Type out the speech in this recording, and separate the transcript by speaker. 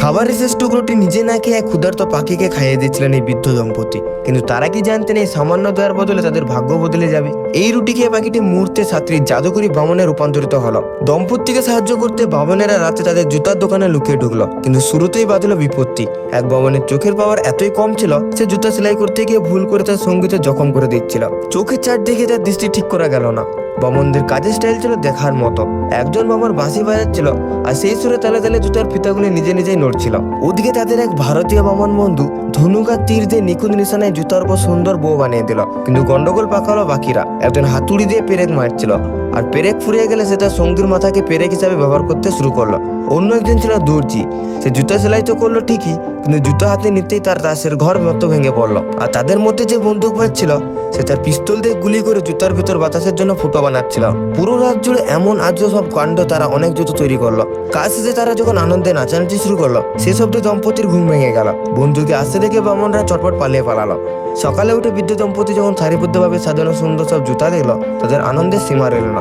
Speaker 1: খাবারের শেষ টুকরোটি নিজে না খেয়ে এক ক্ষুধার্ত পাখিকে খাইয়ে দিচ্ছিলেন এই বৃদ্ধ দম্পতি। কিন্তু তারা কি জানতেন এই সামান্য দয়ার বদলে তাদের ভাগ্য বদলে যাবে। এই রুটি খেয়ে পাখিটি মুহূর্তে ছাত্রী জাদুকরী বামনে রূপান্তরিত হলো। দম্পতিকে সাহায্য করতে বামনেরা রাতে তাদের জুতার দোকানে লুকিয়ে ঢুকলো, কিন্তু শুরুতেই বাঁধলো বিপত্তি। এক বামনের চোখের পাওয়ার এতই কম ছিল, সে জুতা সেলাই করতে গিয়ে ভুল করে তার সঙ্গীতে জখম করে দিচ্ছিল। চোখের চার দিকে তার দৃষ্টি ঠিক করা গেল না। বামনদের কাজের স্টাইল ছিল দেখার মতো। একজন বামন বাঁশি বাজাচ্ছিল আর সেই সুরে তালে তালে জুতার ফিতাগুলি নিজে নিজেই নড়ছিল। ওদিকে তাদের এক ভারতীয় বামন বন্ধু ধনুক আর তীর দিয়ে নিখুঁত নিশানায় জুতার উপর সুন্দর বউ বানিয়ে দিল। কিন্তু গন্ডগোল পাকালো বাকিরা। একজন হাতুড়ি দিয়ে পেরেক মারছিল, আর পেরেক ফুরিয়ে গেলে সে তার সঙ্গীর মাথাকে পেরেক হিসাবে ব্যবহার করতে শুরু করলো। অন্য একজন ছিল দর্জি। সে জুতা সেলাই তো করলো ঠিকই, কিন্তু জুতা হাতে নিতেই তার তাসের ঘর মতো ভেঙে পড়লো। আর তাদের মধ্যে যে বন্দুক ছিল সে তার পিস্তল দিয়ে গুলি করে জুতার ভিতর বাতাসের জন্য ফুটো বানাচ্ছিল। পুরো রাত জুড়ে এমন আজব সব কাণ্ড, তারা অনেক জুতো তৈরি করলো। কাজ শেষে তারা যখন আনন্দে নাচানাচি শুরু করলো, সে শব্দে দম্পতির ঘুম ভেঙে গেল। বন্ধুকে আসতে দেখে বামনরা চটপট পালিয়ে পালালো। সকালে উঠে বৃদ্ধ দম্পতি যখন সারিবদ্ধভাবে সাজানো সুন্দর সব জুতা দেখলো, তাদের আনন্দের সীমা রইল না।